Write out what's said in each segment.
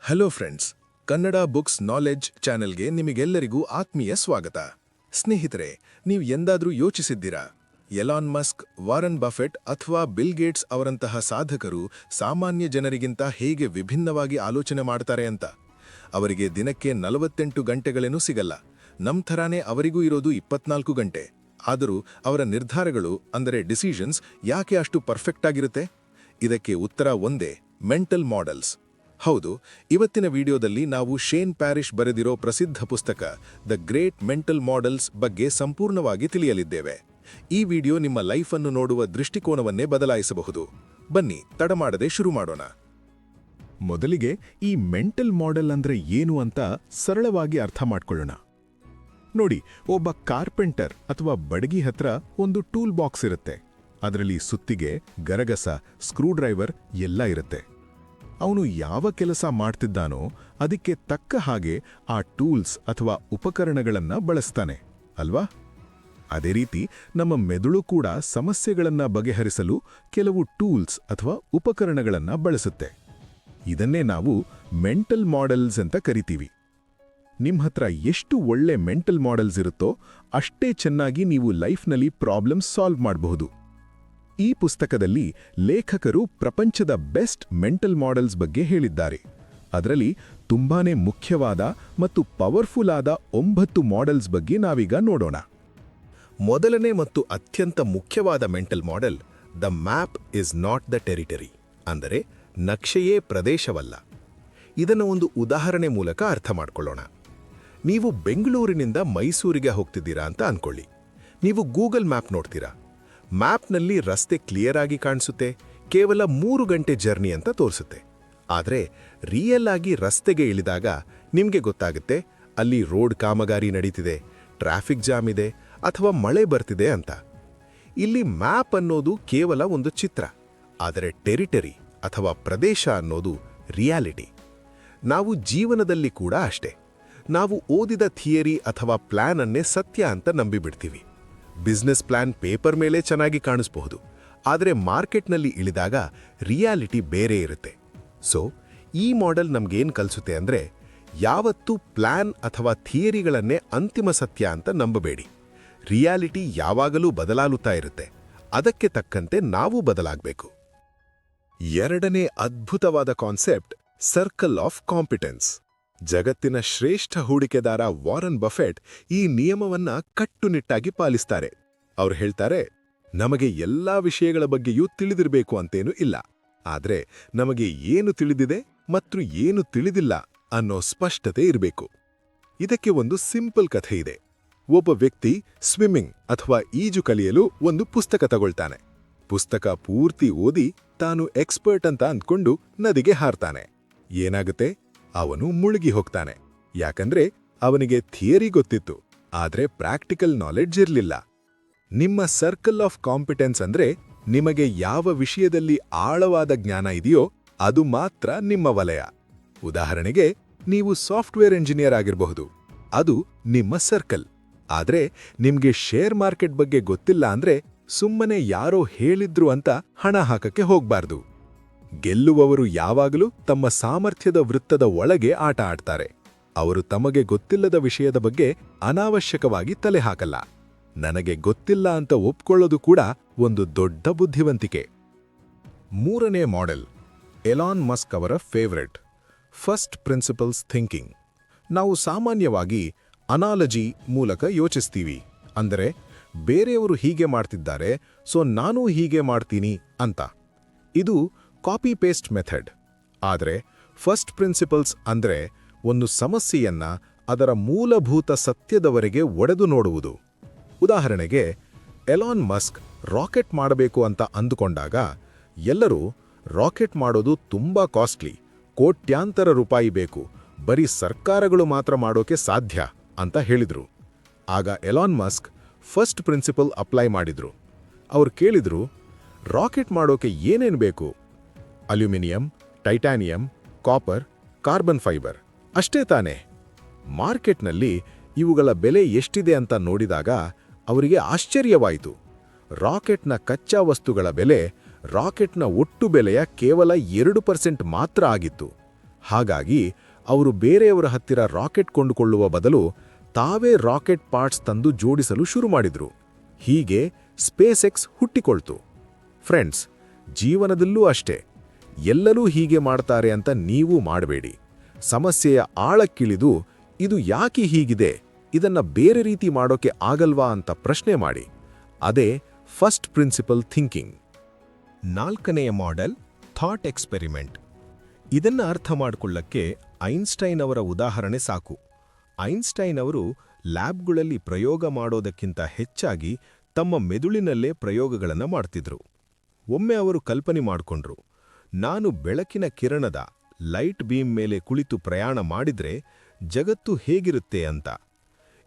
Hello friends, Kannada books knowledge ಚಾನೆಲ್ಗೆ ನಿಮಗೆಲ್ಲರಿಗೂ ಆತ್ಮೀಯ ಸ್ವಾಗತ. ಸ್ನೇಹಿತರೆ, ನೀವು ಎಂದಾದರೂ ಯೋಚಿಸಿದ್ದೀರಾ ಎಲಾನ್ ಮಸ್ಕ್, ವಾರನ್ ಬಫೆಟ್ ಅಥವಾ ಬಿಲ್ ಗೇಟ್ಸ್ ಅವರಂತಹ ಸಾಧಕರು ಸಾಮಾನ್ಯ ಜನರಿಗಿಂತ ಹೇಗೆ ವಿಭಿನ್ನವಾಗಿ ಆಲೋಚನೆ ಮಾಡ್ತಾರೆ ಅಂತ? ಅವರಿಗೆ ದಿನಕ್ಕೆ 48 ಗಂಟೆಗಳೇನೂ ಸಿಗಲ್ಲ. ನಮ್ಮ ಥರಾನೇ ಅವರಿಗೂ ಇರೋದು 24 ಗಂಟೆ. ಆದರೂ ಅವರ ನಿರ್ಧಾರಗಳು ಅಂದರೆ ಡಿಸಿಷನ್ಸ್ ಯಾಕೆ ಅಷ್ಟು ಪರ್ಫೆಕ್ಟ್ ಆಗಿರುತ್ತೆ? ಇದಕ್ಕೆ ಉತ್ತರ ಒಂದೇ: ಮೆಂಟಲ್ ಮಾಡೆಲ್ಸ್. ಹೌದು, ಇವತ್ತಿನ ವಿಡಿಯೋದಲ್ಲಿ ನಾವು ಶೇನ್ ಪ್ಯಾರಿಶ್ ಬರೆದಿರೋ ಪ್ರಸಿದ್ಧ ಪುಸ್ತಕ ದ ಗ್ರೇಟ್ ಮೆಂಟಲ್ ಮಾಡೆಲ್ಸ್ ಬಗ್ಗೆ ಸಂಪೂರ್ಣವಾಗಿ ತಿಳಿಯಲಿದ್ದೇವೆ. ಈ ವಿಡಿಯೋ ನಿಮ್ಮ ಲೈಫನ್ನು ನೋಡುವ ದೃಷ್ಟಿಕೋನವನ್ನೇ ಬದಲಾಯಿಸಬಹುದು. ಬನ್ನಿ, ತಡಮಾಡದೆ ಶುರು ಮಾಡೋಣ. ಮೊದಲಿಗೆ ಈ ಮೆಂಟಲ್ ಮಾಡೆಲ್ ಅಂದ್ರೆ ಏನು ಅಂತ ಸರಳವಾಗಿ ಅರ್ಥ ಮಾಡ್ಕೊಳ್ಳೋಣ. ನೋಡಿ, ಒಬ್ಬ ಕಾರ್ಪೆಂಟರ್ ಅಥವಾ ಬಡಗಿ ಹತ್ರ ಒಂದು ಟೂಲ್ ಬಾಕ್ಸ್ ಇರುತ್ತೆ. ಅದರಲ್ಲಿ ಸುತ್ತಿಗೆ, ಗರಗಸ, ಸ್ಕ್ರೂ ಡ್ರೈವರ್ ಎಲ್ಲ ಇರುತ್ತೆ. ಅವನು ಯಾವ ಕೆಲಸ ಮಾಡ್ತಿದ್ದಾನೋ ಅದಕ್ಕೆ ತಕ್ಕ ಹಾಗೆ ಆ ಟೂಲ್ಸ್ ಅಥವಾ ಉಪಕರಣಗಳನ್ನ ಬಳಸ್ತಾನೆ ಅಲ್ವಾ? ಅದೇ ರೀತಿ ನಮ್ಮ ಮೆದುಳು ಕೂಡ ಸಮಸ್ಯೆಗಳನ್ನ ಬಗೆಹರಿಸಲು ಕೆಲವು ಟೂಲ್ಸ್ ಅಥವಾ ಉಪಕರಣಗಳನ್ನ ಬಳಸುತ್ತೆ. ಇದನ್ನೇ ನಾವು ಮೆಂಟಲ್ ಮಾಡೆಲ್ಸ್ ಅಂತ ಕರಿತೀವಿ. ನಿಮ್ಮ ಹತ್ರ ಎಷ್ಟು ಒಳ್ಳೆ ಮೆಂಟಲ್ ಮಾಡೆಲ್ಸ್ ಇರುತ್ತೋ ಅಷ್ಟೇ ಚೆನ್ನಾಗಿ ನೀವು ಲೈಫ್ನಲ್ಲಿ ಪ್ರಾಬ್ಲಮ್ಸ್ ಸಾಲ್ವ್ ಮಾಡಬಹುದು. ಈ ಪುಸ್ತಕದಲ್ಲಿ ಲೇಖಕರು ಪ್ರಪಂಚದ ಬೆಸ್ಟ್ ಮೆಂಟಲ್ ಮಾಡೆಲ್ಸ್ ಬಗ್ಗೆ ಹೇಳಿದ್ದಾರೆ. ಅದರಲ್ಲಿ ತುಂಬಾನೇ ಮುಖ್ಯವಾದ ಮತ್ತು ಪವರ್ಫುಲ್ ಆದ 9 ಮಾಡೆಲ್ಸ್ ಬಗ್ಗೆ ನಾವೀಗ ನೋಡೋಣ. ಮೊದಲನೇ ಮತ್ತು ಅತ್ಯಂತ ಮುಖ್ಯವಾದ mental model the map is not the territory, ಅಂದರೆ ನಕ್ಷೆಯೇ ಪ್ರದೇಶವಲ್ಲ. ಇದನ್ನು ಒಂದು ಉದಾಹರಣೆ ಮೂಲಕ ಅರ್ಥ ಮಾಡಿಕೊಳ್ಳೋಣ. ನೀವು ಬೆಂಗಳೂರಿನಿಂದ ಮೈಸೂರಿಗೆ ಹೋಗ್ತಿದ್ದೀರಾ ಅಂತ ಅನ್ಕೊಳ್ಳಿ. ನೀವು ಗೂಗಲ್ ಮ್ಯಾಪ್ ನೋಡ್ತೀರಾ. ಮ್ಯಾಪ್ನಲ್ಲಿ ರಸ್ತೆ ಕ್ಲಿಯರ್ ಆಗಿ ಕಾಣಿಸುತ್ತೆ, ಕೇವಲ 3 ಗಂಟೆ ಜರ್ನಿ ಅಂತ ತೋರಿಸುತ್ತೆ. ಆದರೆ ರಿಯಲ್ ಆಗಿ ರಸ್ತೆಗೆ ಇಳಿದಾಗ ನಿಮಗೆ ಗೊತ್ತಾಗುತ್ತೆ ಅಲ್ಲಿ ರೋಡ್ ಕಾಮಗಾರಿ ನಡೀತಿದೆ, ಟ್ರಾಫಿಕ್ ಜಾಮ್ ಇದೆ ಅಥವಾ ಮಳೆ ಬರ್ತಿದೆ ಅಂತ. ಇಲ್ಲಿ ಮ್ಯಾಪ್ ಅನ್ನೋದು ಕೇವಲ ಒಂದು ಚಿತ್ರ, ಆದರೆ ಟೆರಿಟರಿ ಅಥವಾ ಪ್ರದೇಶ ಅನ್ನೋದು ರಿಯಾಲಿಟಿ. ನಾವು ಜೀವನದಲ್ಲಿ ಕೂಡ ಅಷ್ಟೇ. ನಾವು ಓದಿದ ಥಿಯರಿ ಅಥವಾ ಪ್ಲಾನ್ ಅನ್ನೇ ಸತ್ಯ ಅಂತ ನಂಬಿಬಿಡ್ತೀವಿ. ಬಿಸ್ನೆಸ್ ಪ್ಲಾನ್ ಪೇಪರ್ ಮೇಲೆ ಚೆನ್ನಾಗಿ ಕಾಣಿಸಬಹುದು, ಆದರೆ ಮಾರ್ಕೆಟ್ನಲ್ಲಿ ಇಳಿದಾಗ ರಿಯಾಲಿಟಿ ಬೇರೆ ಇರುತ್ತೆ. ಸೊ ಈ ಮಾಡೆಲ್ ನಮಗೇನು ಕಲಿಸುತ್ತೆ ಅಂದರೆ, ಯಾವತ್ತೂ ಪ್ಲಾನ್ ಅಥವಾ ಥಿಯರಿಗಳನ್ನೇ ಅಂತಿಮ ಸತ್ಯ ಅಂತ ನಂಬಬೇಡಿ. ರಿಯಾಲಿಟಿ ಯಾವಾಗಲೂ ಬದಲಾಗುತ್ತಾ ಇರುತ್ತೆ. ಅದಕ್ಕೆ ತಕ್ಕಂತೆ ನಾವು ಬದಲಾಗಬೇಕು. ಎರಡನೇ ಅದ್ಭುತವಾದ ಕಾನ್ಸೆಪ್ಟ್ ಸರ್ಕಲ್ ಆಫ್ ಕಾಂಪಿಟೆನ್ಸ್. ಜಗತ್ತಿನ ಶ್ರೇಷ್ಠ ಹೂಡಿಕೆದಾರ ವಾರನ್ ಬಫೆಟ್ ಈ ನಿಯಮವನ್ನ ಕಟ್ಟುನಿಟ್ಟಾಗಿ ಪಾಲಿಸ್ತಾರೆ. ಅವ್ರು ಹೇಳ್ತಾರೆ, ನಮಗೆ ಎಲ್ಲಾ ವಿಷಯಗಳ ಬಗ್ಗೆಯೂ ತಿಳಿದಿರಬೇಕು ಅಂತೇನೂ ಇಲ್ಲ, ಆದ್ರೆ ನಮಗೆ ಏನು ತಿಳಿದಿದೆ ಮತ್ತು ಏನು ತಿಳಿದಿಲ್ಲ ಅನ್ನೋ ಸ್ಪಷ್ಟತೆ ಇರಬೇಕು. ಇದಕ್ಕೆ ಒಂದು ಸಿಂಪಲ್ ಕಥೆ ಇದೆ. ಒಬ್ಬ ವ್ಯಕ್ತಿ ಸ್ವಿಮ್ಮಿಂಗ್ ಅಥವಾ ಈಜು ಕಲಿಯಲು ಒಂದು ಪುಸ್ತಕ ತಗೊಳ್ತಾನೆ. ಪುಸ್ತಕ ಪೂರ್ತಿ ಓದಿ ತಾನು ಎಕ್ಸ್ಪರ್ಟ್ ಅಂತ ಅಂದ್ಕೊಂಡು ನದಿಗೆ ಹಾರ್ತಾನೆ. ಏನಾಗುತ್ತೆ? ಅವನು ಮುಳುಗಿ ಹೋಗ್ತಾನೆ. ಯಾಕಂದ್ರೆ ಅವನಿಗೆ ಥಿಯರಿ ಗೊತ್ತಿತ್ತು, ಆದ್ರೆ ಪ್ರಾಕ್ಟಿಕಲ್ ನಾಲೆಡ್ಜ್ ಇರಲಿಲ್ಲ. ನಿಮ್ಮ ಸರ್ಕಲ್ ಆಫ್ ಕಾಂಪಿಟೆನ್ಸ್ ಅಂದ್ರೆ ನಿಮಗೆ ಯಾವ ವಿಷಯದಲ್ಲಿ ಆಳವಾದ ಜ್ಞಾನ ಇದೆಯೋ ಅದು ಮಾತ್ರ ನಿಮ್ಮ ವಲಯ. ಉದಾಹರಣೆಗೆ, ನೀವು ಸಾಫ್ಟ್ವೇರ್ ಇಂಜಿನಿಯರ್ ಆಗಿರಬಹುದು, ಅದು ನಿಮ್ಮ ಸರ್ಕಲ್. ಆದ್ರೆ ನಿಮ್ಗೆ ಶೇರ್ ಮಾರ್ಕೆಟ್ ಬಗ್ಗೆ ಗೊತ್ತಿಲ್ಲ ಅಂದ್ರೆ ಸುಮ್ಮನೆ ಯಾರೋ ಹೇಳಿದ್ರು ಅಂತ ಹಣ ಹಾಕಕ್ಕೆ ಹೋಗ್ಬಾರ್ದು. ಗೆಲ್ಲುವವರು ಯಾವಾಗಲೂ ತಮ್ಮ ಸಾಮರ್ಥ್ಯದ ವೃತ್ತದ ಒಳಗೆ ಆಟ ಆಡ್ತಾರೆ. ಅವರು ತಮಗೆ ಗೊತ್ತಿಲ್ಲದ ವಿಷಯದ ಬಗ್ಗೆ ಅನಾವಶ್ಯಕವಾಗಿ ತಲೆ ಹಾಕಲ್ಲ. ನನಗೆ ಗೊತ್ತಿಲ್ಲ ಅಂತ ಒಪ್ಕೊಳ್ಳೋದು ಕೂಡ ಒಂದು ದೊಡ್ಡ ಬುದ್ಧಿವಂತಿಕೆ. ಮೂರನೇ ಮಾಡೆಲ್ ಎಲಾನ್ ಮಸ್ಕ್ ಅವರ ಫೇವರೆಟ್, ಫಸ್ಟ್ ಪ್ರಿನ್ಸಿಪಲ್ಸ್ ಥಿಂಕಿಂಗ್. ನಾವು ಸಾಮಾನ್ಯವಾಗಿ ಅನಾಲಜಿ ಮೂಲಕ ಯೋಚಿಸ್ತೀವಿ. ಅಂದರೆ ಬೇರೆಯವರು ಹೀಗೆ ಮಾಡ್ತಿದ್ದಾರೆ, ಸೊ ನಾನೂ ಹೀಗೆ ಮಾಡ್ತೀನಿ ಅಂತ. ಇದು ಕಾಪಿ ಪೇಸ್ಟ್ ಮೆಥಡ್. ಆದರೆ ಫಸ್ಟ್ ಪ್ರಿನ್ಸಿಪಲ್ಸ್ ಅಂದ್ರೆ ಒಂದು ಸಮಸ್ಯೆಯನ್ನ ಅದರ ಮೂಲಭೂತ ಸತ್ಯದವರೆಗೆ ಒಡೆದು ನೋಡುವುದು. ಉದಾಹರಣೆಗೆ, ಎಲಾನ್ ಮಸ್ಕ್ ರಾಕೆಟ್ ಮಾಡಬೇಕು ಅಂತ ಅಂದುಕೊಂಡಾಗ ಎಲ್ಲರೂ ರಾಕೆಟ್ ಮಾಡೋದು ತುಂಬಾ ಕಾಸ್ಟ್ಲಿ, ಕೋಟ್ಯಾಂತರ ರೂಪಾಯಿ ಬೇಕು, ಬರೀ ಸರ್ಕಾರಗಳು ಮಾತ್ರ ಮಾಡೋಕೆ ಸಾಧ್ಯ ಅಂತ ಹೇಳಿದ್ರು. ಆಗ Elon Musk first principle apply ಮಾಡಿದ್ರು. ಅವ್ರು ಕೇಳಿದ್ರು, ರಾಕೆಟ್ ಮಾಡೋಕೆ ಏನೇನು ಬೇಕು? Aluminium, titanium, copper, carbon fibre ಅಷ್ಟೇ ತಾನೇ? ಮಾರ್ಕೆಟ್ನಲ್ಲಿ ಇವುಗಳ ಬೆಲೆ ಎಷ್ಟಿದೆ ಅಂತ ನೋಡಿದಾಗ ಅವರಿಗೆ ಆಶ್ಚರ್ಯವಾಯಿತು. ರಾಕೆಟ್ನ ಕಚ್ಚಾ ವಸ್ತುಗಳ ಬೆಲೆ ರಾಕೆಟ್ನ ಒಟ್ಟು ಬೆಲೆಯ ಕೇವಲ 2% ಮಾತ್ರ ಆಗಿತ್ತು. ಹಾಗಾಗಿ ಅವರು ಬೇರೆಯವರ ಹತ್ತಿರ ರಾಕೆಟ್ ಕೊಂಡುಕೊಳ್ಳುವ ಬದಲು ತಾವೇ ರಾಕೆಟ್ ಪಾರ್ಟ್ಸ್ ತಂದು ಜೋಡಿಸಲು ಶುರು ಮಾಡಿದ್ರು. ಹೀಗೆ ಸ್ಪೇಸ್ ಎಕ್ಸ್ ಹುಟ್ಟಿಕೊಳ್ತು. ಫ್ರೆಂಡ್ಸ್, ಜೀವನದಲ್ಲೂ ಅಷ್ಟೇ. ಎಲ್ಲರೂ ಹೀಗೆ ಮಾಡ್ತಾರೆ ಅಂತ ನೀವೂ ಮಾಡಬೇಡಿ. ಸಮಸ್ಯೆಯ ಆಳಕ್ಕಿಳಿದು ಇದು ಯಾಕೆ ಹೀಗಿದೆ, ಇದನ್ನ ಬೇರೆ ರೀತಿ ಮಾಡೋಕೆ ಆಗಲ್ವಾ ಅಂತ ಪ್ರಶ್ನೆ ಮಾಡಿ. ಅದೇ ಫಸ್ಟ್ ಪ್ರಿನ್ಸಿಪಲ್ ಥಿಂಕಿಂಗ್. 4ನೆಯ ಮಾಡೆಲ್ ಥಾಟ್ ಎಕ್ಸ್ಪೆರಿಮೆಂಟ್. ಇದನ್ನ ಅರ್ಥ ಮಾಡಿಕೊಳ್ಳಕ್ಕೆ ಐನ್ಸ್ಟೈನ್ ಅವರ ಉದಾಹರಣೆ ಸಾಕು. ಐನ್ಸ್ಟೈನ್ ಅವರು ಲ್ಯಾಬ್ಗಳಲ್ಲಿ ಪ್ರಯೋಗ ಮಾಡೋದಕ್ಕಿಂತ ಹೆಚ್ಚಾಗಿ ತಮ್ಮ ಮೆದುಳಿನಲ್ಲೇ ಪ್ರಯೋಗಗಳನ್ನು ಮಾಡ್ತಿದ್ರು. ಒಮ್ಮೆ ಅವರು ಕಲ್ಪನೆ ಮಾಡಿಕೊಂಡ್ರು, ನಾನು ಬೆಳಕಿನ ಕಿರಣದ ಲೈಟ್ ಬೀಮ್ ಮೇಲೆ ಕುಳಿತು ಪ್ರಯಾಣ ಮಾಡಿದ್ರೆ ಜಗತ್ತು ಹೇಗಿರುತ್ತೆ ಅಂತ.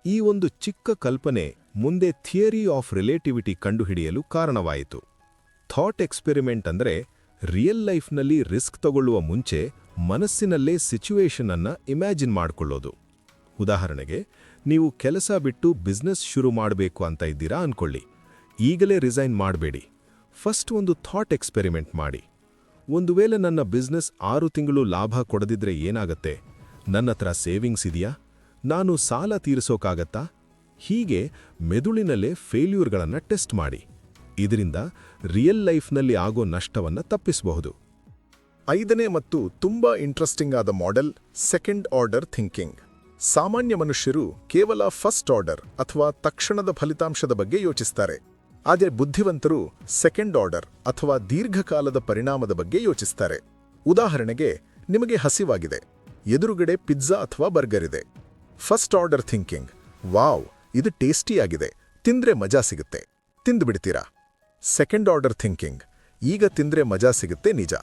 ಈ ಒಂದು ಚಿಕ್ಕ ಕಲ್ಪನೆ ಮುಂದೆ ಥಿಯರಿ ಆಫ್ ರಿಲೇಟಿವಿಟಿ ಕಂಡುಹಿಡಿಯಲು ಕಾರಣವಾಯಿತು. ಥಾಟ್ ಎಕ್ಸ್ಪೆರಿಮೆಂಟ್ ಅಂದರೆ ರಿಯಲ್ ಲೈಫ್ನಲ್ಲಿ ರಿಸ್ಕ್ ತಗೊಳ್ಳುವ ಮುಂಚೆ ಮನಸ್ಸಿನಲ್ಲೇ ಸಿಚುವೇಶನ್ ಅನ್ನ ಇಮ್ಯಾಜಿನ್ ಮಾಡಿಕೊಳ್ಳೋದು. ಉದಾಹರಣೆಗೆ, ನೀವು ಕೆಲಸ ಬಿಟ್ಟು ಬಿಸ್ನೆಸ್ ಶುರು ಮಾಡಬೇಕು ಅಂತ ಇದ್ದೀರಾ ಅನ್ಕೊಳ್ಳಿ. ಈಗಲೇ ರಿಸೈನ್ ಮಾಡಬೇಡಿ. ಫಸ್ಟ್ ಒಂದು ಥಾಟ್ ಎಕ್ಸ್ಪೆರಿಮೆಂಟ್ ಮಾಡಿ. ಒಂದು ವೇಳೆ ನನ್ನ ಬಿಸ್ನೆಸ್ 6 ತಿಂಗಳು ಲಾಭ ಕೊಡದಿದ್ರೆ ಏನಾಗತ್ತೆ? ನನ್ನತ್ರ ಸೇವಿಂಗ್ಸ್ ಇದೆಯಾ? ನಾನು ಸಾಲ ತೀರಿಸೋಕ್ಕಾಗತ್ತಾ? ಹೀಗೆ ಮೆದುಳಿನಲ್ಲೇ ಫೇಲ್ಯೂರ್ಗಳನ್ನು ಟೆಸ್ಟ್ ಮಾಡಿ. ಇದರಿಂದ ರಿಯಲ್ ಲೈಫ್ನಲ್ಲಿ ಆಗೋ ನಷ್ಟವನ್ನ ತಪ್ಪಿಸಬಹುದು. 5ನೇ ಮತ್ತು ತುಂಬಾ ಇಂಟ್ರೆಸ್ಟಿಂಗ್ ಆದ ಮಾಡೆಲ್ ಸೆಕೆಂಡ್ ಆರ್ಡರ್ ಥಿಂಕಿಂಗ್. ಸಾಮಾನ್ಯ ಮನುಷ್ಯರು ಕೇವಲ ಫಸ್ಟ್ ಆರ್ಡರ್ ಅಥವಾ ತಕ್ಷಣದ ಫಲಿತಾಂಶದ ಬಗ್ಗೆ ಯೋಚಿಸ್ತಾರೆ. ಆದರೆ ಬುದ್ಧಿವಂತರು ಸೆಕೆಂಡ್ ಆರ್ಡರ್ ಅಥವಾ ದೀರ್ಘಕಾಲದ ಪರಿಣಾಮದ ಬಗ್ಗೆ ಯೋಚಿಸ್ತಾರೆ. ಉದಾಹರಣೆಗೆ, ನಿಮಗೆ ಹಸಿವಾಗಿದೆ, ಎದುರುಗಡೆ ಪಿಜ್ಜಾ ಅಥವಾ ಬರ್ಗರ್ ಇದೆ. ಫಸ್ಟ್ ಆರ್ಡರ್ ಥಿಂಕಿಂಗ್, ವಾವ್, ಇದು ಟೇಸ್ಟಿಯಾಗಿದೆ, ತಿಂದ್ರೆ ಮಜಾ ಸಿಗುತ್ತೆ, ತಿಂದುಬಿಡ್ತೀರಾ. ಸೆಕೆಂಡ್ ಆರ್ಡರ್ ಥಿಂಕಿಂಗ್, ಈಗ ತಿಂದ್ರೆ ಮಜಾ ಸಿಗುತ್ತೆ ನಿಜ,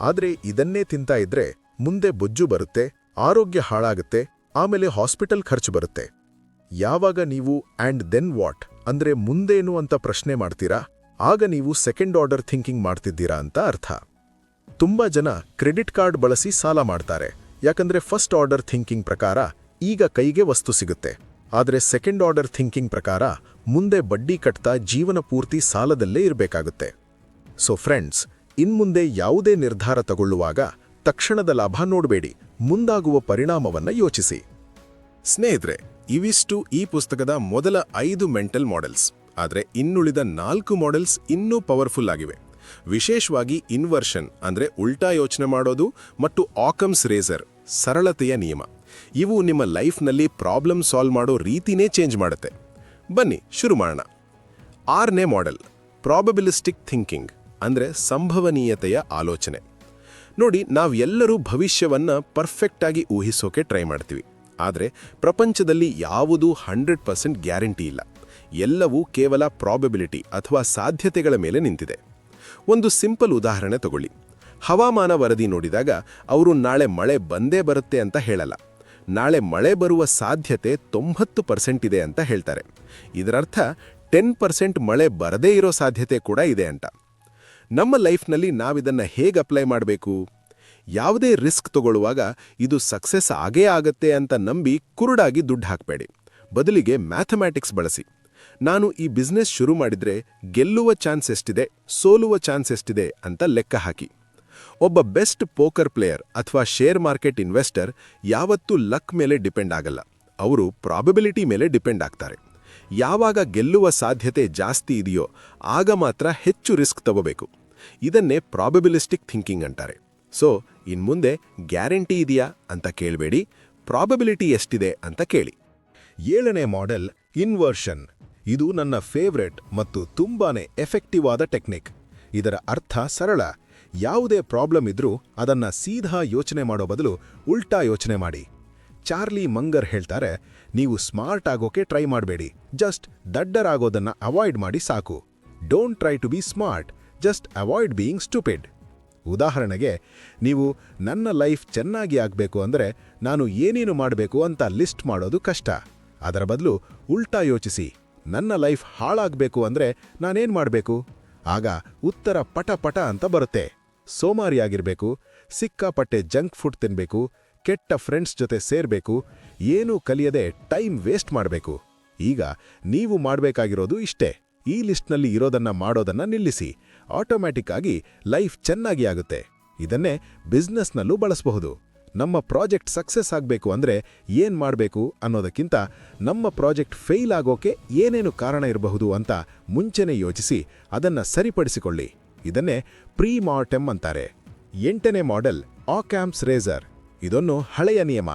ಆದ್ರೆ ಇದನ್ನೇ ತಿಂತಾ ಇದ್ರೆ ಮುಂದೆ ಬೊಜ್ಜು ಬರುತ್ತೆ, ಆರೋಗ್ಯ ಹಾಳಾಗುತ್ತೆ, ಆಮೇಲೆ ಹಾಸ್ಪಿಟಲ್ ಖರ್ಚು ಬರುತ್ತೆ. ಯಾವಾಗ ನೀವು ಆ್ಯಂಡ್ ದೆನ್ ವಾಟ್ ಅಂದ್ರೆ ಮುಂದೇನು ಅಂತ ಪ್ರಶ್ನೆ ಮಾಡ್ತೀರಾ, ಆಗ ನೀವು ಸೆಕೆಂಡ್ ಆರ್ಡರ್ ಥಿಂಕಿಂಗ್ ಮಾಡ್ತಿದ್ದೀರಾ ಅಂತ ಅರ್ಥ. ತುಂಬಾ ಜನ ಕ್ರೆಡಿಟ್ ಕಾರ್ಡ್ ಬಳಸಿ ಸಾಲ ಮಾಡ್ತಾರೆ, ಯಾಕಂದ್ರೆ ಫಸ್ಟ್ ಆರ್ಡರ್ ಥಿಂಕಿಂಗ್ ಪ್ರಕಾರ ಈಗ ಕೈಗೆ ವಸ್ತು ಸಿಗುತ್ತೆ. ಆದರೆ ಸೆಕೆಂಡ್ ಆರ್ಡರ್ ಥಿಂಕಿಂಗ್ ಪ್ರಕಾರ ಮುಂದೆ ಬಡ್ಡಿ ಕಟ್ತಾ ಜೀವನ ಪೂರ್ತಿ ಸಾಲದಲ್ಲೇ ಇರಬೇಕಾಗುತ್ತೆ. ಸೊ ಫ್ರೆಂಡ್ಸ್, ಇನ್ಮುಂದೆ ಯಾವುದೇ ನಿರ್ಧಾರ ತಗೊಳ್ಳುವಾಗ ತಕ್ಷಣದ ಲಾಭ ನೋಡಬೇಡಿ, ಮುಂದಾಗುವ ಪರಿಣಾಮವನ್ನ ಯೋಚಿಸಿ. ಸ್ನೇಹಿತರೆ, ಇವಿಷ್ಟು ಈ ಪುಸ್ತಕದ ಮೊದಲ 5 ಮೆಂಟಲ್ ಮಾಡೆಲ್ಸ್. ಆದರೆ ಇನ್ನುಳಿದ 4 ಮಾಡೆಲ್ಸ್ ಇನ್ನೂ ಪವರ್ಫುಲ್ ಆಗಿವೆ. ವಿಶೇಷವಾಗಿ ಇನ್ವರ್ಷನ್ ಅಂದ್ರೆ ಉಲ್ಟಾ ಯೋಚನೆ ಮಾಡೋದು ಮತ್ತು ಆಕಮ್ಸ್ ರೇಸರ್ ಸರಳತೆಯ ನಿಯಮ. ಇವು ನಿಮ್ಮ ಲೈಫ್ನಲ್ಲಿ ಪ್ರಾಬ್ಲಮ್ ಸಾಲ್ವ್ ಮಾಡೋ ರೀತಿನೇ ಚೇಂಜ್ ಮಾಡುತ್ತೆ. ಬನ್ನಿ ಶುರು ಮಾಡೋಣ. 6ನೇ ಮಾಡೆಲ್ ಪ್ರಾಬಬಿಲಿಸ್ಟಿಕ್ ಥಿಂಕಿಂಗ್ ಅಂದ್ರೆ ಸಂಭವನೀಯತೆಯ ಆಲೋಚನೆ. ನೋಡಿ, ನಾವೆಲ್ಲರೂ ಭವಿಷ್ಯವನ್ನ ಪರ್ಫೆಕ್ಟ್ ಆಗಿ ಊಹಿಸೋಕೆ ಟ್ರೈ ಮಾಡ್ತೀವಿ. ಆದರೆ ಪ್ರಪಂಚದಲ್ಲಿ ಯಾವುದೂ 100% ಗ್ಯಾರಂಟಿ ಇಲ್ಲ. ಎಲ್ಲವೂ ಕೇವಲ ಪ್ರಾಬಬಿಲಿಟಿ ಅಥವಾ ಸಾಧ್ಯತೆಗಳ ಮೇಲೆ ನಿಂತಿದೆ. ಒಂದು ಸಿಂಪಲ್ ಉದಾಹರಣೆ ತಗೊಳ್ಳಿ. ಹವಾಮಾನ ವರದಿ ನೋಡಿದಾಗ ಅವರು ನಾಳೆ ಮಳೆ ಬಂದೇ ಬರುತ್ತೆ ಅಂತ ಹೇಳಲ್ಲ. ನಾಳೆ ಮಳೆ ಬರುವ ಸಾಧ್ಯತೆ 90% ಇದೆ ಅಂತ ಹೇಳ್ತಾರೆ. ಇದರರ್ಥ 10% ಮಳೆ ಬರದೇ ಇರೋ ಸಾಧ್ಯತೆ ಕೂಡ ಇದೆ ಅಂತ. ನಮ್ಮ ಲೈಫ್ನಲ್ಲಿ ನಾವಿದನ್ನ ಹೇಗೆ ಅಪ್ಲೈ ಮಾಡಬೇಕು? ಯಾವುದೇ ರಿಸ್ಕ್ ತಗೊಳ್ಳುವಾಗ ಇದು ಸಕ್ಸೆಸ್ ಆಗೇ ಆಗತ್ತೆ ಅಂತ ನಂಬಿ ಕುರುಡಾಗಿ ದುಡ್ಡು ಹಾಕಬೇಡಿ. ಬದಲಿಗೆ ಮ್ಯಾಥಮ್ಯಾಟಿಕ್ಸ್ ಬಳಸಿ. ನಾನು ಈ ಬಿಸ್ನೆಸ್ ಶುರು ಮಾಡಿದ್ರೆ ಗೆಲ್ಲುವ ಚಾನ್ಸ್ ಎಷ್ಟಿದೆ, ಸೋಲುವ ಚಾನ್ಸ್ ಎಷ್ಟಿದೆ ಅಂತ ಲೆಕ್ಕ ಹಾಕಿ. ಒಬ್ಬ ಬೆಸ್ಟ್ ಪೋಕರ್ ಪ್ಲೇಯರ್ ಅಥವಾ ಶೇರ್ ಮಾರ್ಕೆಟ್ ಇನ್ವೆಸ್ಟರ್ ಯಾವತ್ತೂ ಲಕ್ ಮೇಲೆ ಡಿಪೆಂಡ್ ಆಗಲ್ಲ, ಅವರು ಪ್ರಾಬಬಿಲಿಟಿ ಮೇಲೆ ಡಿಪೆಂಡ್ ಆಗ್ತಾರೆ. ಯಾವಾಗ ಗೆಲ್ಲುವ ಸಾಧ್ಯತೆ ಜಾಸ್ತಿ ಇದೆಯೋ ಆಗ ಮಾತ್ರ ಹೆಚ್ಚು ರಿಸ್ಕ್ ತಗೋಬೇಕು. ಇದನ್ನೇ ಪ್ರಾಬಬಿಲಿಸ್ಟಿಕ್ ಥಿಂಕಿಂಗ್ ಅಂತಾರೆ. ಸೊ ಇನ್ಮುಂದೆ ಗ್ಯಾರಂಟಿ ಇದೆಯಾ ಅಂತ ಕೇಳಬೇಡಿ, ಪ್ರಾಬಬಿಲಿಟಿ ಎಷ್ಟಿದೆ ಅಂತ ಕೇಳಿ. 7ನೇ ಮಾಡೆಲ್ ಇನ್ವರ್ಷನ್. ಇದು ನನ್ನ ಫೇವ್ರೆಟ್ ಮತ್ತು ತುಂಬಾನೇ ಎಫೆಕ್ಟಿವ್ ಆದ ಟೆಕ್ನಿಕ್. ಇದರ ಅರ್ಥ ಸರಳ. ಯಾವುದೇ ಪ್ರಾಬ್ಲಮ್ ಇದ್ರೂ ಅದನ್ನ ಸೀದಾ ಯೋಚನೆ ಮಾಡೋ ಬದಲು ಉಲ್ಟಾ ಯೋಚನೆ ಮಾಡಿ. ಚಾರ್ಲಿ ಮಂಗರ್ ಹೇಳ್ತಾರೆ, ನೀವು ಸ್ಮಾರ್ಟ್ ಆಗೋಕೆ ಟ್ರೈ ಮಾಡಬೇಡಿ, ಜಸ್ಟ್ ದಡ್ಡರಾಗೋದನ್ನ ಅವಾಯ್ಡ್ ಮಾಡಿ ಸಾಕು. Don't try to be smart, just avoid being stupid. ಉದಾಹರಣೆಗೆ, ನೀವು ನನ್ನ ಲೈಫ್ ಚೆನ್ನಾಗಿ ಆಗಬೇಕು ಅಂದರೆ ನಾನು ಏನೇನು ಮಾಡಬೇಕು ಅಂತ ಲಿಸ್ಟ್ ಮಾಡೋದು ಕಷ್ಟ. ಅದರ ಬದಲು ಉಲ್ಟಾ ಯೋಚಿಸಿ, ನನ್ನ ಲೈಫ್ ಹಾಳಾಗಬೇಕು ಅಂದರೆ ನಾನೇನು ಮಾಡಬೇಕು? ಆಗ ಉತ್ತರ ಪಟ ಅಂತ ಬರುತ್ತೆ. ಸೋಮಾರಿಯಾಗಿರಬೇಕು, ಸಿಕ್ಕಾಪಟ್ಟೆ ಜಂಕ್ ಫುಡ್ ತಿನ್ನಬೇಕು, ಕೆಟ್ಟ ಫ್ರೆಂಡ್ಸ್ ಜೊತೆ ಸೇರಬೇಕು, ಏನೂ ಕಲಿಯದೆ ಟೈಮ್ ವೇಸ್ಟ್ ಮಾಡಬೇಕು. ಈಗ ನೀವು ಮಾಡಬೇಕಾಗಿರೋದು ಇಷ್ಟೇ. ಈ ಲಿಸ್ಟ್ನಲ್ಲಿ ಇರೋದನ್ನ ಮಾಡೋದನ್ನ ನಿಲ್ಲಿಸಿ. ಆಟೋಮ್ಯಾಟಿಕ್ ಆಗಿ ಲೈಫ್ ಚೆನ್ನಾಗಿ ಆಗುತ್ತೆ. ಇದನ್ನೇ ಬಿಸ್ನೆಸ್ನಲ್ಲೂ ಬಳಸಬಹುದು. ನಮ್ಮ ಪ್ರಾಜೆಕ್ಟ್ ಸಕ್ಸಸ್ ಆಗಬೇಕು ಅಂದರೆ ಏನು ಮಾಡಬೇಕು ಅನ್ನೋದಕ್ಕಿಂತ ನಮ್ಮ ಪ್ರಾಜೆಕ್ಟ್ ಫೇಲ್ ಆಗೋಕೆ ಏನೇನು ಕಾರಣ ಇರಬಹುದು ಅಂತ ಮುಂಚೆನೇ ಯೋಚಿಸಿ ಅದನ್ನು ಸರಿಪಡಿಸಿಕೊಳ್ಳಿ. ಇದನ್ನೇ ಪ್ರೀ ಮಾರ್ಟೆಮ್ ಅಂತಾರೆ. 8ನೇ ಮಾಡೆಲ್ ಆಕ್ಯಾಮ್ಸ್ ರೇಸರ್. ಇದೊಂದು ಹಳೆಯ ನಿಯಮ.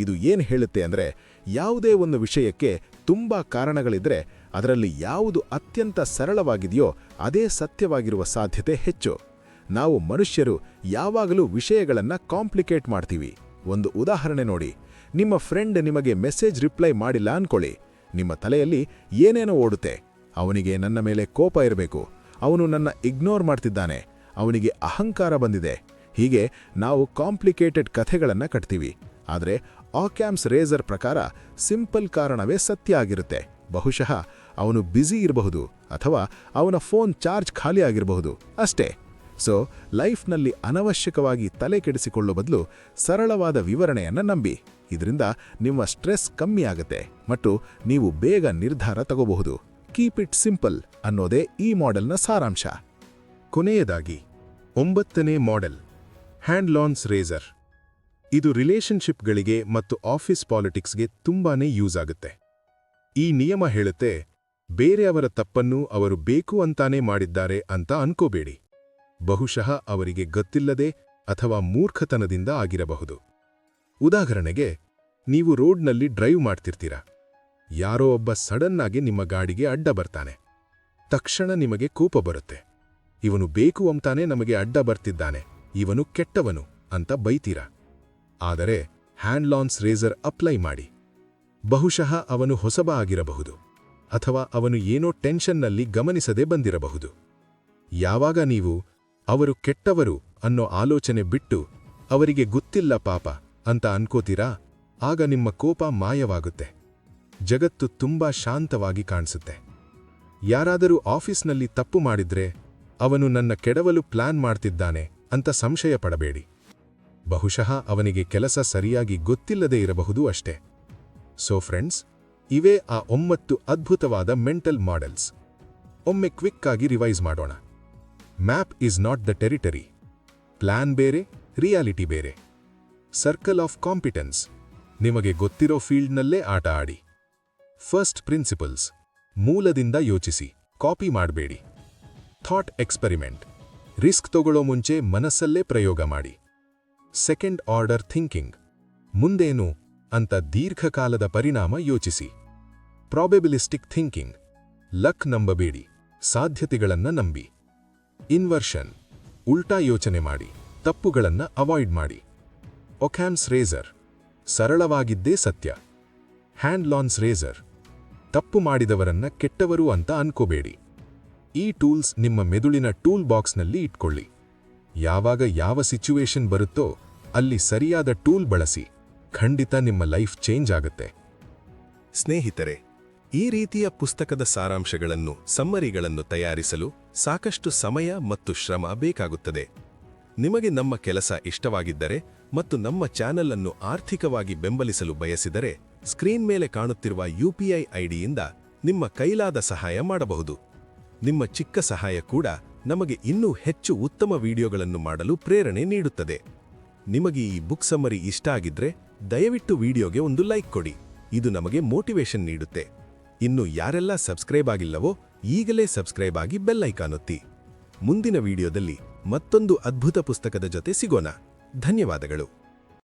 ಇದು ಏನು ಹೇಳುತ್ತೆ ಅಂದರೆ, ಯಾವುದೇ ಒಂದು ವಿಷಯಕ್ಕೆ ತುಂಬ ಕಾರಣಗಳಿದ್ರೆ ಅದರಲ್ಲಿ ಯಾವುದು ಅತ್ಯಂತ ಸರಳವಾಗಿದೆಯೋ ಅದೇ ಸತ್ಯವಾಗಿರುವ ಸಾಧ್ಯತೆ ಹೆಚ್ಚು. ನಾವು ಮನುಷ್ಯರು ಯಾವಾಗಲೂ ವಿಷಯಗಳನ್ನು ಕಾಂಪ್ಲಿಕೇಟ್ ಮಾಡ್ತೀವಿ. ಒಂದು ಉದಾಹರಣೆ ನೋಡಿ. ನಿಮ್ಮ ಫ್ರೆಂಡ್ ನಿಮಗೆ ಮೆಸೇಜ್ ರಿಪ್ಲೈ ಮಾಡಿಲ್ಲ ಅನ್ಕೊಳ್ಳಿ. ನಿಮ್ಮ ತಲೆಯಲ್ಲಿ ಏನೇನೋ ಓಡುತ್ತೆ. ಅವನಿಗೆ ನನ್ನ ಮೇಲೆ ಕೋಪ ಇರಬೇಕು, ಅವನು ನನ್ನ ಇಗ್ನೋರ್ ಮಾಡ್ತಿದ್ದಾನೆ, ಅವನಿಗೆ ಅಹಂಕಾರ ಬಂದಿದೆ. ಹೀಗೆ ನಾವು ಕಾಂಪ್ಲಿಕೇಟೆಡ್ ಕಥೆಗಳನ್ನು ಕಟ್ತೀವಿ. ಆದರೆ ಆಕ್ಯಾಮ್ಸ್ ರೇಸರ್ ಪ್ರಕಾರ ಸಿಂಪಲ್ ಕಾರಣವೇ ಸತ್ಯ ಆಗಿರುತ್ತೆ. ಬಹುಶಃ ಅವನು ಬ್ಯುಸಿ ಇರಬಹುದು ಅಥವಾ ಅವನ ಫೋನ್ ಚಾರ್ಜ್ ಖಾಲಿ ಆಗಿರಬಹುದು ಅಷ್ಟೇ. ಸೊ ಲೈಫ್ನಲ್ಲಿ ಅನವಶ್ಯಕವಾಗಿ ತಲೆ ಕೆಡಿಸಿಕೊಳ್ಳೋ ಬದಲು ಸರಳವಾದ ವಿವರಣೆಯನ್ನು ನಂಬಿ. ಇದರಿಂದ ನಿಮ್ಮ ಸ್ಟ್ರೆಸ್ ಕಮ್ಮಿ ಆಗುತ್ತೆ ಮತ್ತು ನೀವು ಬೇಗ ನಿರ್ಧಾರ ತಗೋಬಹುದು. ಕೀಪ್ ಇಟ್ ಸಿಂಪಲ್ ಅನ್ನೋದೇ ಈ ಮಾಡೆಲ್ನ ಸಾರಾಂಶ. ಕೊನೆಯದಾಗಿ 9ನೇ ಮಾಡೆಲ್ ಹ್ಯಾಂಡ್-ಲಾನ್ಸ್ ರೇಸರ್. ಇದು ರಿಲೇಷನ್ಶಿಪ್ಗಳಿಗೆ ಮತ್ತು ಆಫೀಸ್ ಪಾಲಿಟಿಕ್ಸ್ಗೆ ತುಂಬಾನೇ ಯೂಸ್ ಆಗುತ್ತೆ. ಈ ನಿಯಮ ಹೇಳುತ್ತೆ, ಬೇರೆಯವರ ತಪ್ಪನ್ನು ಅವರು ಬೇಕು ಅಂತಾನೇ ಮಾಡಿದ್ದಾರೆ ಅಂತ ಅನ್ಕೋಬೇಡಿ. ಬಹುಶಃ ಅವರಿಗೆ ಗೊತ್ತಿಲ್ಲದೆ ಅಥವಾ ಮೂರ್ಖತನದಿಂದ ಆಗಿರಬಹುದು. ಉದಾಹರಣೆಗೆ, ನೀವು ರೋಡ್ನಲ್ಲಿ ಡ್ರೈವ್ ಮಾಡ್ತಿರ್ತೀರ. ಯಾರೋ ಒಬ್ಬ ಸಡನ್ ಆಗಿ ನಿಮ್ಮ ಗಾಡಿಗೆ ಅಡ್ಡ ಬರ್ತಾನೆ. ತಕ್ಷಣ ನಿಮಗೆ ಕೋಪ ಬರುತ್ತೆ. ಇವನು ಬೇಕು ಅಂತಾನೆ ನಮಗೆ ಅಡ್ಡ ಬರ್ತಿದ್ದಾನೆ, ಇವನು ಕೆಟ್ಟವನು ಅಂತ ಬೈತೀರಾ. ಆದರೆ ಹ್ಯಾಂಡ್-ಲಾನ್ಸ್ ರೇಸರ್ ಅಪ್ಲೈ ಮಾಡಿ. ಬಹುಶಃ ಅವನು ಹೊಸಬ ಆಗಿರಬಹುದು ಅಥವಾ ಅವನು ಏನೋ ಟೆನ್ಷನ್ನಲ್ಲಿ ಗಮನಿಸದೆ ಬಂದಿರಬಹುದು. ಯಾವಾಗ ನೀವು ಅವರು ಕೆಟ್ಟವರು ಅನ್ನೋ ಆಲೋಚನೆ ಬಿಟ್ಟು ಅವರಿಗೆ ಗೊತ್ತಿಲ್ಲ ಪಾಪ ಅಂತ ಅನ್ಕೋತೀರಾ, ಆಗ ನಿಮ್ಮ ಕೋಪ ಮಾಯವಾಗುತ್ತೆ. ಜಗತ್ತು ತುಂಬಾ ಶಾಂತವಾಗಿ ಕಾಣಿಸುತ್ತೆ. ಯಾರಾದರೂ ಆಫೀಸ್ನಲ್ಲಿ ತಪ್ಪು ಮಾಡಿದ್ರೆ ಅವನು ನನ್ನ ಕೆಡವಲು ಪ್ಲಾನ್ ಮಾಡ್ತಿದ್ದಾನೆ ಅಂತ ಸಂಶಯ ಪಡಬೇಡಿ. ಬಹುಶಃ ಅವನಿಗೆ ಕೆಲಸ ಸರಿಯಾಗಿ ಗೊತ್ತಿಲ್ಲದೆ ಇರಬಹುದು ಅಷ್ಟೇ. ಸೊ ಫ್ರೆಂಡ್ಸ್, ಇವೇ ಆ 9 ಅದ್ಭುತವಾದ ಮೆಂಟಲ್ ಮಾಡೆಲ್ಸ್. ಒಮ್ಮೆ ಕ್ವಿಕ್ ಆಗಿ ರಿವೈಸ್ ಮಾಡೋಣ. Map is not the territory. Plan ಬೇರೆ, ರಿಯಾಲಿಟಿ ಬೇರೆ. Circle of competence. ನಿಮಗೆ ಗೊತ್ತಿರೋ ಫೀಲ್ಡ್ನಲ್ಲೇ ಆಟ ಆಡಿ. First principles. ಮೂಲದಿಂದ ಯೋಚಿಸಿ, ಕಾಪಿ ಮಾಡಬೇಡಿ. Thought experiment. ರಿಸ್ಕ್ ತಗೊಳ್ಳೋ ಮುಂಚೆ ಮನಸ್ಸಲ್ಲೇ ಪ್ರಯೋಗ ಮಾಡಿ. Second order thinking. ಮುಂದೇನು ಅಂತ ದೀರ್ಘಕಾಲದ ಪರಿಣಾಮ ಯೋಚಿಸಿ. ಪ್ರಾಬೆಬಿಲಿಸ್ಟಿಕ್ ಥಿಂಕಿಂಗ್. ಲಕ್ ನಂಬಬೇಡಿ, ಸಾಧ್ಯತೆಗಳನ್ನ ನಂಬಿ. ಇನ್ವರ್ಷನ್. ಉಲ್ಟಾ ಯೋಚನೆ ಮಾಡಿ, ತಪ್ಪುಗಳನ್ನ ಅವಾಯ್ಡ್ ಮಾಡಿ. ಒಕ್ಯಾಮ್ಸ್ ರೇಸರ್. ಸರಳವಾಗಿದ್ದೇ ಸತ್ಯ. Hanlon's razor. ತಪ್ಪು ಮಾಡಿದವರನ್ನ ಕೆಟ್ಟವರು ಅಂತ ಅನ್ಕೋಬೇಡಿ. ಈ ಟೂಲ್ಸ್ ನಿಮ್ಮ ಮೆದುಳಿನ ಟೂಲ್ ಬಾಕ್ಸ್ನಲ್ಲಿ ಇಟ್ಕೊಳ್ಳಿ. ಯಾವಾಗ ಯಾವ ಸಿಚುವೇಶನ್ ಬರುತ್ತೋ ಅಲ್ಲಿ ಸರಿಯಾದ ಟೂಲ್ ಬಳಸಿ. ಖಂಡಿತ ನಿಮ್ಮ ಲೈಫ್ ಚೇಂಜ್ ಆಗುತ್ತೆ. ಸ್ನೇಹಿತರೆ, ಈ ರೀತಿಯ ಪುಸ್ತಕದ ಸಾರಾಂಶಗಳನ್ನು, ಸಮ್ಮರಿಗಳನ್ನು ತಯಾರಿಸಲು ಸಾಕಷ್ಟು ಸಮಯ ಮತ್ತು ಶ್ರಮ ಬೇಕಾಗುತ್ತದೆ. ನಿಮಗೆ ನಮ್ಮ ಕೆಲಸ ಇಷ್ಟವಾಗಿದ್ದರೆ ಮತ್ತು ನಮ್ಮ ಚಾನೆಲ್ ಅನ್ನು ಆರ್ಥಿಕವಾಗಿ ಬೆಂಬಲಿಸಲು ಬಯಸಿದರೆ ಸ್ಕ್ರೀನ್ ಮೇಲೆ ಕಾಣುತ್ತಿರುವ UPI ಐಡಿಯಿಂದ ನಿಮ್ಮ ಕೈಲಾದ ಸಹಾಯ ಮಾಡಬಹುದು. ನಿಮ್ಮ ಚಿಕ್ಕ ಸಹಾಯ ಕೂಡ ನಮಗೆ ಇನ್ನೂ ಹೆಚ್ಚು ಉತ್ತಮ ವಿಡಿಯೋಗಳನ್ನು ಮಾಡಲು ಪ್ರೇರಣೆ ನೀಡುತ್ತದೆ. ನಿಮಗೆ ಈ ಬುಕ್ ಸಮ್ಮರಿ ಇಷ್ಟ ಆಗಿದ್ರೆ ದಯವಿಟ್ಟು ವಿಡಿಯೋಗೆ ಒಂದು ಲೈಕ್ ಕೊಡಿ. ಇದು ನಮಗೆ ಮೋಟಿವೇಶನ್ ನೀಡುತ್ತೆ. ಇನ್ನು ಯಾರೆಲ್ಲ ಸಬ್ಸ್ಕ್ರೈಬ್ ಆಗಿಲ್ಲವೋ ಈಗಲೇ ಸಬ್ಸ್ಕ್ರೈಬ್ ಆಗಿ ಬೆಲ್ ಐಕಾನ್ ಒತ್ತಿ. ಮುಂದಿನ ವಿಡಿಯೋದಲ್ಲಿ ಮತ್ತೊಂದು ಅದ್ಭುತ ಪುಸ್ತಕದ ಜೊತೆ ಸಿಗೋಣ. ಧನ್ಯವಾದಗಳು.